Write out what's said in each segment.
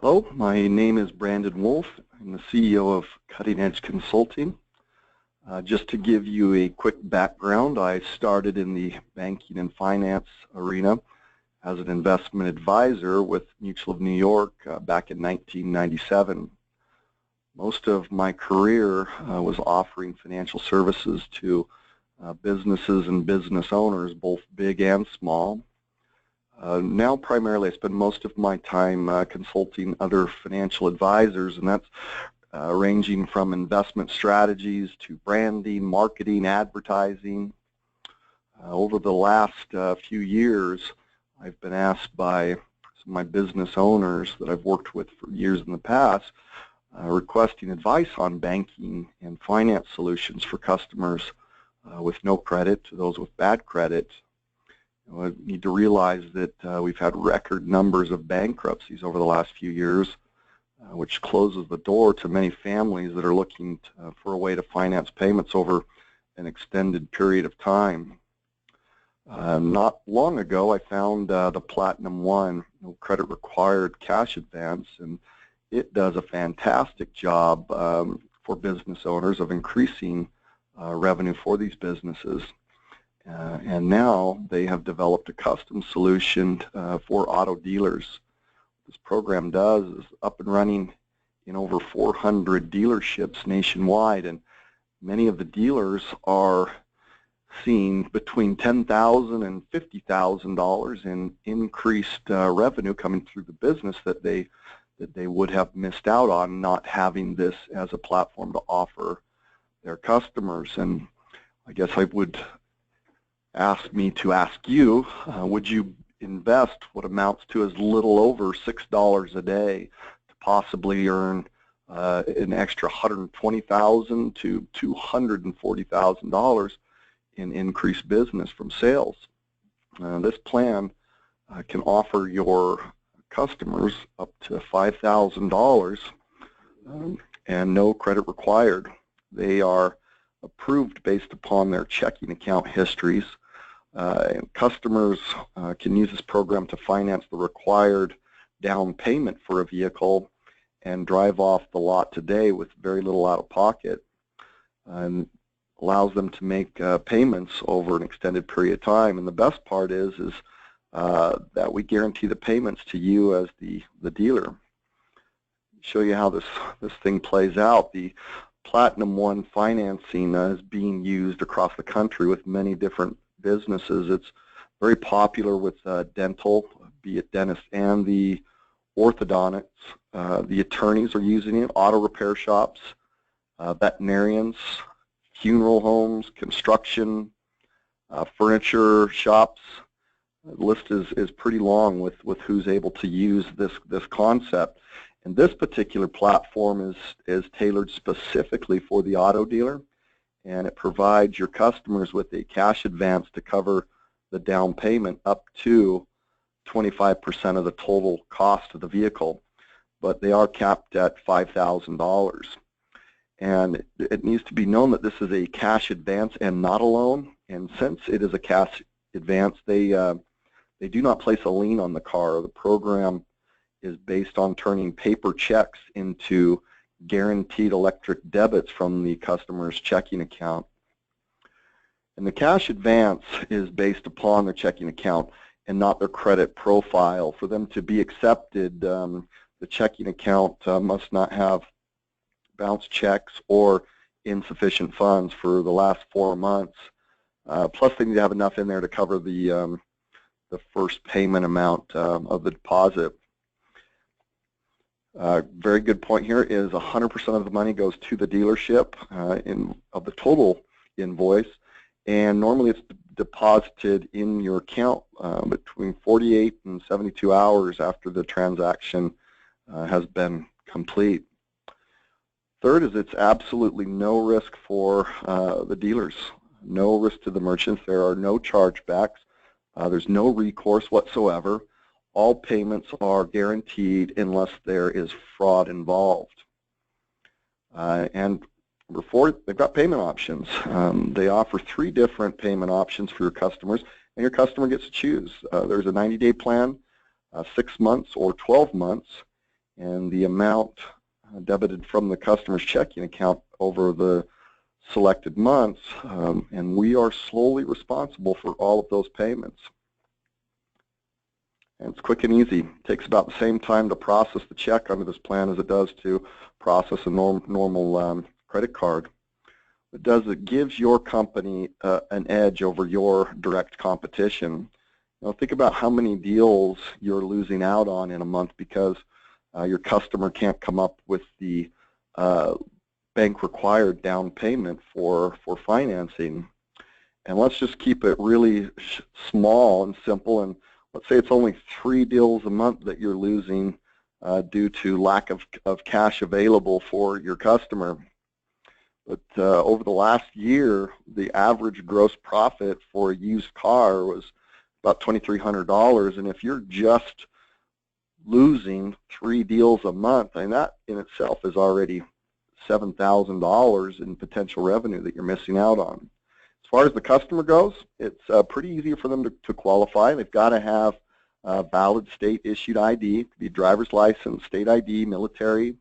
Hello, my name is Brandon Wolf. I'm the CEO of Cutting Edge Consulting. Just to give you a quick background, I started in the banking and finance arena as an investment advisor with Mutual of New York back in 1997. Most of my career was offering financial services to businesses and business owners, both big and small. Now primarily I spend most of my time consulting other financial advisors, and that's ranging from investment strategies to branding, marketing, advertising. Over the last few years, I've been asked by some of my business owners that I've worked with for years in the past requesting advice on banking and finance solutions for customers with no credit to those with bad credit. We need to realize that we've had record numbers of bankruptcies over the last few years, which closes the door to many families that are looking for a way to finance payments over an extended period of time. Not long ago, I found the Platinum One, no credit required cash advance, and it does a fantastic job for business owners of increasing revenue for these businesses. And now they have developed a custom solution for auto dealers. What this program does is up and running in over 400 dealerships nationwide, and many of the dealers are seeing between $10,000 and $50,000 in increased revenue coming through the business that they would have missed out on not having this as a platform to offer their customers. And I guess I would asked me to ask you, would you invest what amounts to as little over $6 a day to possibly earn an extra $120,000 to $240,000 in increased business from sales? This plan can offer your customers up to $5,000 and no credit required. They are approved based upon their checking account histories. And customers can use this program to finance the required down payment for a vehicle and drive off the lot today with very little out of pocket, and allows them to make payments over an extended period of time. And the best part is that we guarantee the payments to you as the dealer. Show you how this thing plays out. The Platinum One financing is being used across the country with many different businesses. It's very popular with dental, be it dentists and the orthodontists. The attorneys are using it, auto repair shops, veterinarians, funeral homes, construction, furniture shops. The list is pretty long with who's able to use this concept. And this particular platform is tailored specifically for the auto dealer, and it provides your customers with a cash advance to cover the down payment up to 25% of the total cost of the vehicle, but they are capped at $5,000. And it needs to be known that this is a cash advance and not a loan, and since it is a cash advance, they do not place a lien on the car. The program is based on turning paper checks into guaranteed electric debits from the customer's checking account. And the cash advance is based upon their checking account and not their credit profile. For them to be accepted, the checking account must not have bounced checks or insufficient funds for the last 4 months. Plus they need to have enough in there to cover the first payment amount of the deposit. Very good point here is 100% of the money goes to the dealership of the total invoice, and normally it's deposited in your account between 48 and 72 hours after the transaction has been complete. Third is it's absolutely no risk for the dealers, no risk to the merchants. There are no chargebacks. There's no recourse whatsoever. All payments are guaranteed unless there is fraud involved. And number 4, they've got payment options. They offer 3 different payment options for your customers, and your customer gets to choose. There's a 90-day plan, 6 months, or 12 months, and the amount debited from the customer's checking account over the selected months, and we are solely responsible for all of those payments. And it's quick and easy. It takes about the same time to process the check under this plan as it does to process a normal credit card. It does, it gives your company an edge over your direct competition. Now think about how many deals you're losing out on in a month because your customer can't come up with the bank required down payment for financing. And let's just keep it really small and simple, and let's say it's only 3 deals a month that you're losing due to lack of cash available for your customer. But over the last year, the average gross profit for a used car was about $2,300, and if you're just losing 3 deals a month, and that in itself is already $7,000 in potential revenue that you're missing out on. As far as the customer goes, it's pretty easy for them to qualify. They've got to have a valid state-issued ID, it could be driver's license, state ID, military,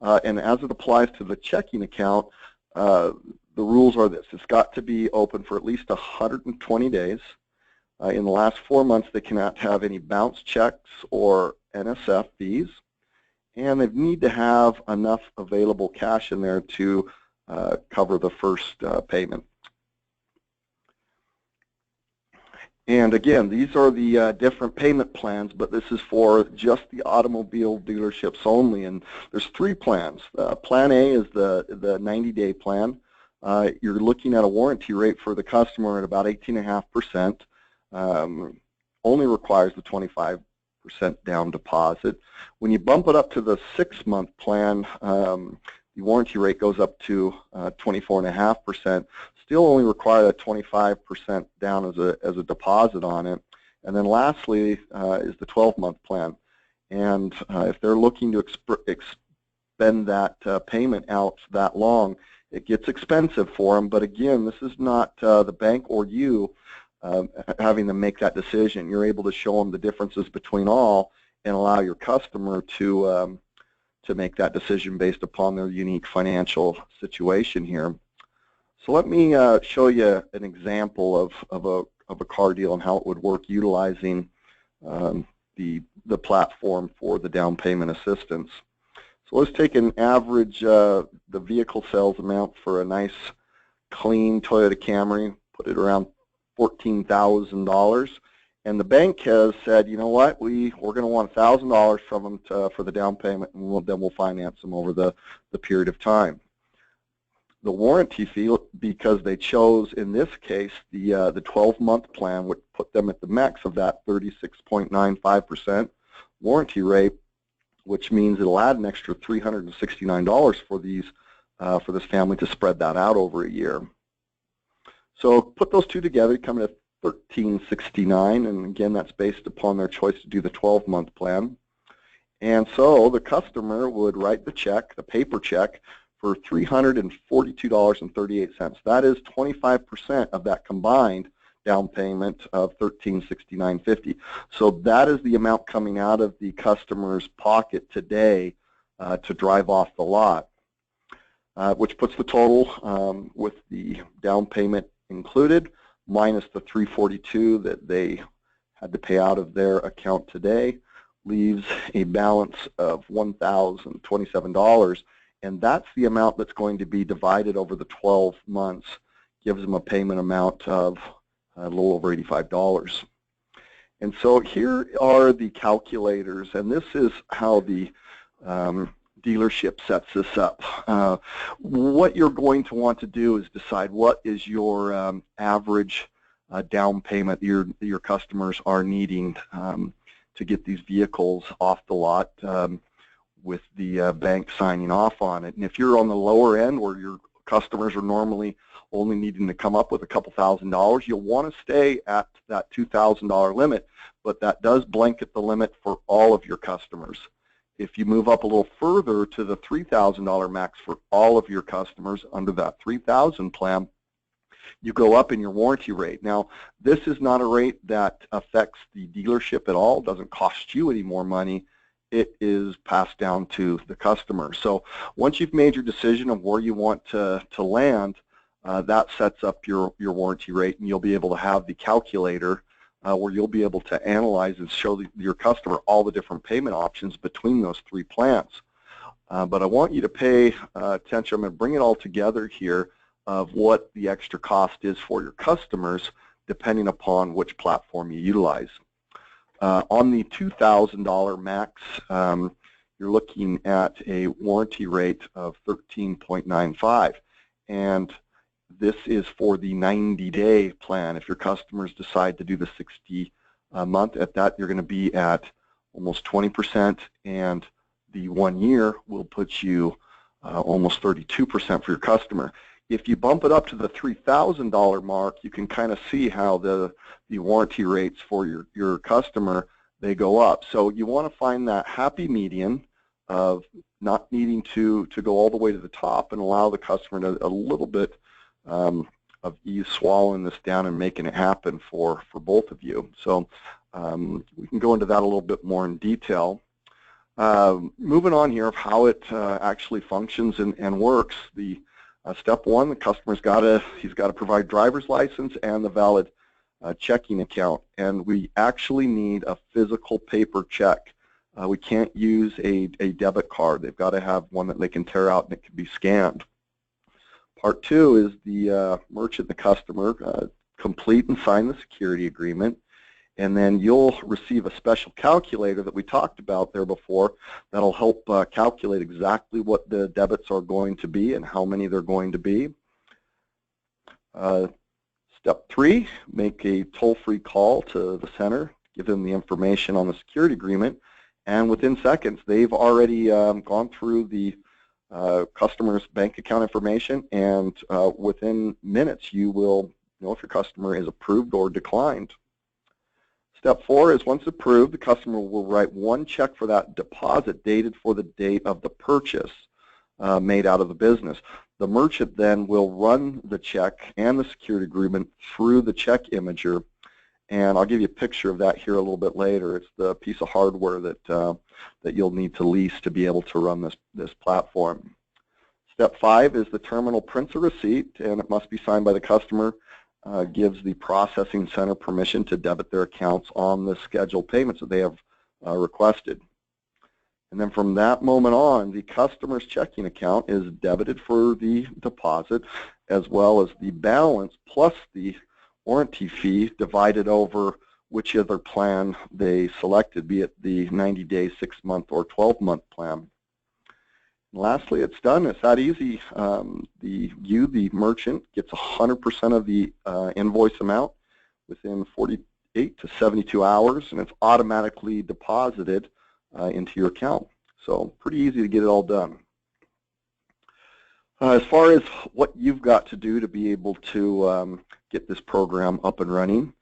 and as it applies to the checking account, the rules are this. It's got to be open for at least 120 days. In the last 4 months, they cannot have any bounce checks or NSF fees, and they need to have enough available cash in there to cover the first payment. And again, these are the different payment plans, but this is for just the automobile dealerships only. And there's 3 plans. Plan A is the 90-day plan. You're looking at a warranty rate for the customer at about 18.5%. Only requires the 25% down deposit. When you bump it up to the 6-month plan, the warranty rate goes up to 24.5%. Still only require a 25% down as a deposit on it. And then lastly is the 12-month plan. And if they're looking to expend that payment out that long, it gets expensive for them. But again, this is not the bank or you having to make that decision. You're able to show them the differences between all and allow your customer to make that decision based upon their unique financial situation here. So let me show you an example of a car deal and how it would work utilizing the platform for the down payment assistance. So let's take an average, the vehicle sales amount for a nice clean Toyota Camry, put it around $14,000, and the bank has said, you know what, we're going to want $1,000 from them for the down payment, and then we'll finance them over the period of time. The warranty fee, because they chose in this case the 12-month plan, would put them at the max of that 36.95% warranty rate, which means it'll add an extra $369 for this family to spread that out over a year. So put those two together, coming at $1,369, and again, that's based upon their choice to do the 12-month plan. And so the customer would write the check, the paper check, for $342.38. That is 25% of that combined down payment of $1,369.50. So that is the amount coming out of the customer's pocket today to drive off the lot, which puts the total with the down payment included minus the $342 that they had to pay out of their account today, leaves a balance of $1,027, and that's the amount that's going to be divided over the 12 months, gives them a payment amount of a little over $85. And so here are the calculators, and this is how the dealership sets this up. What you're going to want to do is decide what is your average down payment your customers are needing to get these vehicles off the lot with the bank signing off on it. And if you're on the lower end where your customers are normally only needing to come up with a couple $1,000s, you'll want to stay at that $2,000 limit, but that does blanket the limit for all of your customers. If you move up a little further to the $3,000 max for all of your customers under that 3,000 plan, you go up in your warranty rate. Now, this is not a rate that affects the dealership at all. It doesn't cost you any more money. it is passed down to the customer. So once you've made your decision of where you want to land, that sets up your warranty rate, and you'll be able to have the calculator where you'll be able to analyze and show your customer all the different payment options between those 3 plans. But I want you to pay attention. I'm going to bring it all together here of what the extra cost is for your customers depending upon which platform you utilize. On the $2,000 max, you're looking at a warranty rate of 13.95, and this is for the 90-day plan. If your customers decide to do the 60-month, at that you're going to be at almost 20%, and the 1 year will put you almost 32% for your customer. If you bump it up to the $3,000 mark, you can kind of see how the warranty rates for your customer, they go up. So you want to find that happy median of not needing to go all the way to the top and allow the customer to a little bit of ease swallowing this down and making it happen for both of you. So we can go into that a little bit more in detail. Moving on here of how it actually functions and works. The step 1, the customer's he's got to provide driver's license and the valid checking account, and we actually need a physical paper check. We can't use a debit card. They've got to have one that they can tear out and it can be scanned. Part 2 is the merchant, the customer, complete and sign the security agreement, and then you'll receive a special calculator that we talked about there before that'll help calculate exactly what the debits are going to be and how many they're going to be. Step 3, make a toll-free call to the center, give them the information on the security agreement, and within seconds they've already gone through the customer's bank account information, and within minutes you will know if your customer is approved or declined. Step 4 is once approved, the customer will write 1 check for that deposit dated for the date of the purchase made out of the business. The merchant then will run the check and the security agreement through the check imager, and I'll give you a picture of that here a little bit later. It's the piece of hardware that you'll need to lease to be able to run this platform. Step 5 is the terminal prints a receipt, and it must be signed by the customer. Gives the processing center permission to debit their accounts on the scheduled payments that they have requested. And then from that moment on, the customer's checking account is debited for the deposit, as well as the balance plus the warranty fee divided over which other plan they selected, be it the 90-day, 6-month, or 12-month plan. And lastly, it's done. It's that easy. The merchant, gets 100% of the invoice amount within 48 to 72 hours, and it's automatically deposited into your account. So pretty easy to get it all done. As far as what you've got to do to be able to get this program up and running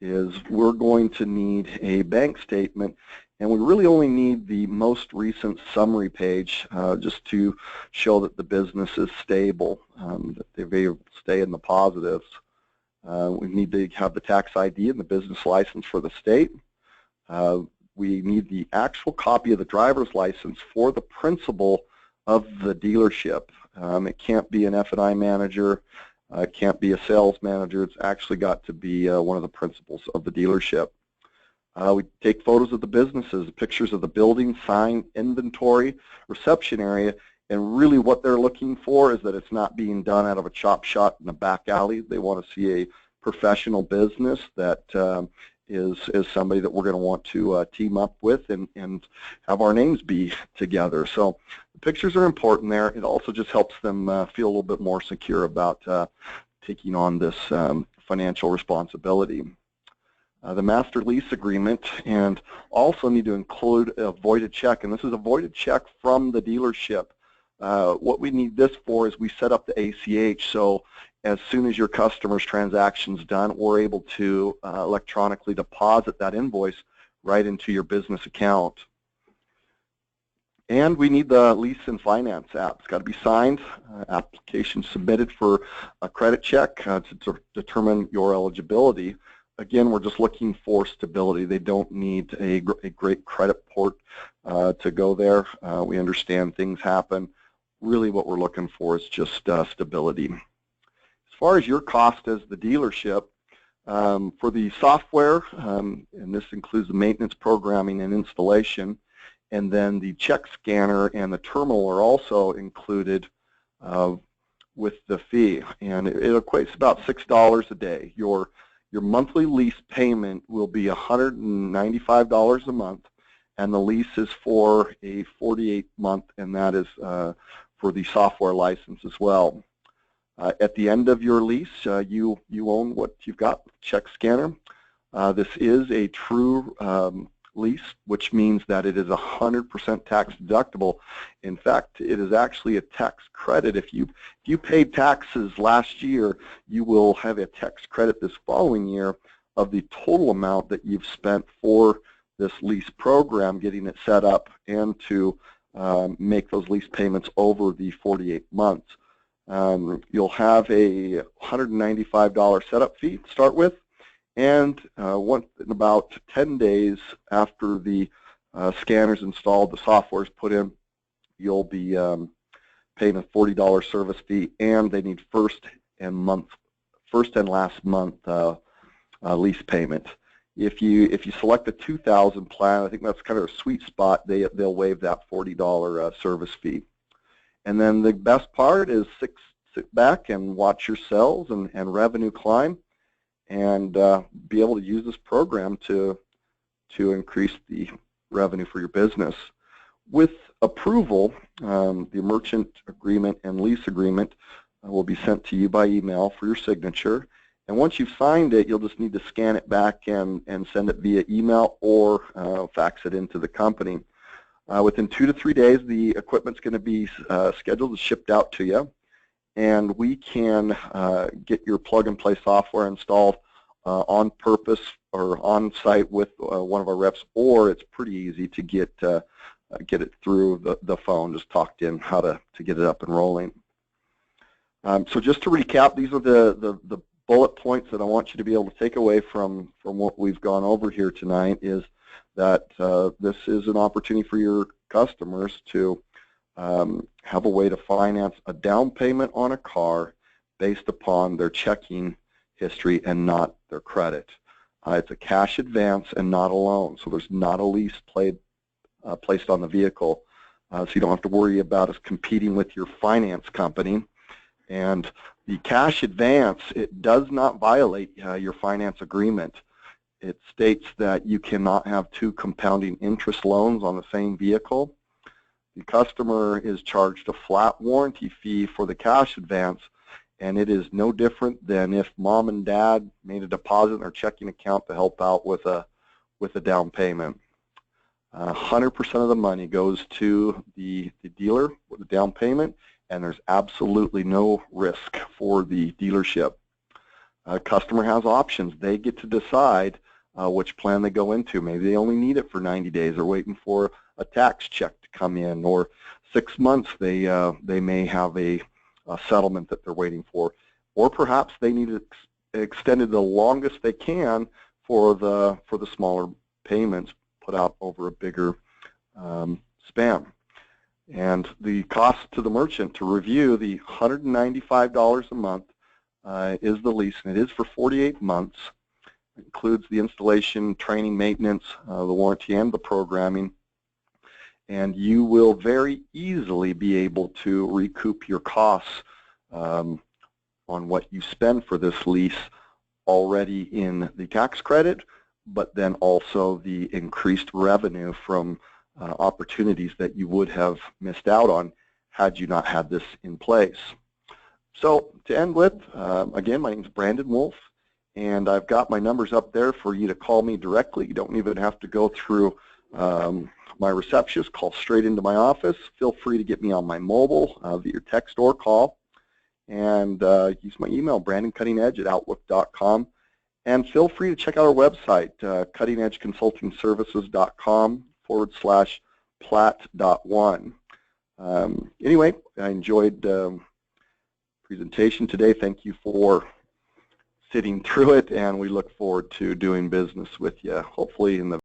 is we're going to need a bank statement, and we really only need the most recent summary page just to show that the business is stable, that they're able to stay in the positives. We need to have the tax ID and the business license for the state. We need the actual copy of the driver's license for the principal of the dealership. It can't be an F&I manager. It can't be a sales manager. It's actually got to be one of the principals of the dealership. We take photos of the businesses, pictures of the building, sign, inventory, reception area, and really what they're looking for is that it's not being done out of a chop shop in a back alley. They want to see a professional business that is somebody that we're going to want to team up with and have our names be together. So the pictures are important there. It also just helps them feel a little bit more secure about taking on this financial responsibility. The master lease agreement, and also need to include a voided check, and this is a voided check from the dealership. What we need this for is we set up the ACH, so as soon as your customer's transaction's done, we're able to electronically deposit that invoice right into your business account. And we need the lease and finance app. It's got to be signed, application submitted for a credit check to determine your eligibility. again, we're just looking for stability. They don't need a great credit report to go there. We understand things happen. Really what we're looking for is just stability. As far as your cost as the dealership, for the software, and this includes the maintenance, programming, and installation, and then the check scanner and the terminal are also included with the fee, and it equates about $6 a day. Your monthly lease payment will be $195 a month, and the lease is for a 48-month, and that is for the software license as well. At the end of your lease, you own what you've got, check scanner. This is a true lease, which means that it is 100% tax deductible. In fact, it is actually a tax credit. If you paid taxes last year, you will have a tax credit this following year of the total amount that you've spent for this lease program, getting it set up and to make those lease payments over the 48 months. You'll have a $195 setup fee to start with, and in about 10 days after the scanner's installed, the software's put in, you'll be paying a $40 service fee, and they need first and last month lease payment. If you select a 2000 plan, I think that's kind of a sweet spot. They'll waive that $40 service fee. And then the best part is sit back and watch your sales and revenue climb, and be able to use this program to increase the revenue for your business. With approval, the merchant agreement and lease agreement will be sent to you by email for your signature. And once you've signed it, you'll just need to scan it back and send it via email or fax it into the company. Within 2 to 3 days, the equipment's going to be scheduled and shipped out to you, and we can get your plug-and-play software installed on purpose or on site with one of our reps, or it's pretty easy to get it through the phone. Just talked in how to get it up and rolling. So just to recap, these are the bullet points that I want you to be able to take away from what we've gone over here tonight, is that this is an opportunity for your customers to have a way to finance a down payment on a car based upon their checking history and not their credit. It's a cash advance and not a loan, so there's not a lease placed on the vehicle, so you don't have to worry about us competing with your finance company. And the cash advance, it does not violate your finance agreement. It states that you cannot have 2 compounding interest loans on the same vehicle. The customer is charged a flat warranty fee for the cash advance, and it is no different than if mom and dad made a deposit in their checking account to help out with a down payment. 100% of the money goes to the dealer with the down payment, and there's absolutely no risk for the dealership. Customer has options. They get to decide which plan they go into. Maybe they only need it for 90 days. They're waiting for a tax check to come in, or 6 months they may have a settlement that they're waiting for, or perhaps they need it extended the longest they can for the smaller payments put out over a bigger span. And the cost to the merchant to review, the $195 a month is the lease, and it is for 48 months. It includes the installation, training, maintenance, the warranty, and the programming. And you will very easily be able to recoup your costs on what you spend for this lease already in the tax credit, but then also the increased revenue from opportunities that you would have missed out on had you not had this in place. So to end with, again, my name is Brandon Wolf, and I've got my numbers up there for you to call me directly. You don't even have to go through my receptionist. Call straight into my office. Feel free to get me on my mobile via text or call, and use my email, brandonCuttingEdge@outlook.com. And feel free to check out our website, cuttingedgeconsultingservices.com/plat.1. Anyway, I enjoyed the presentation today. Thank you for sitting through it, and we look forward to doing business with you, hopefully in the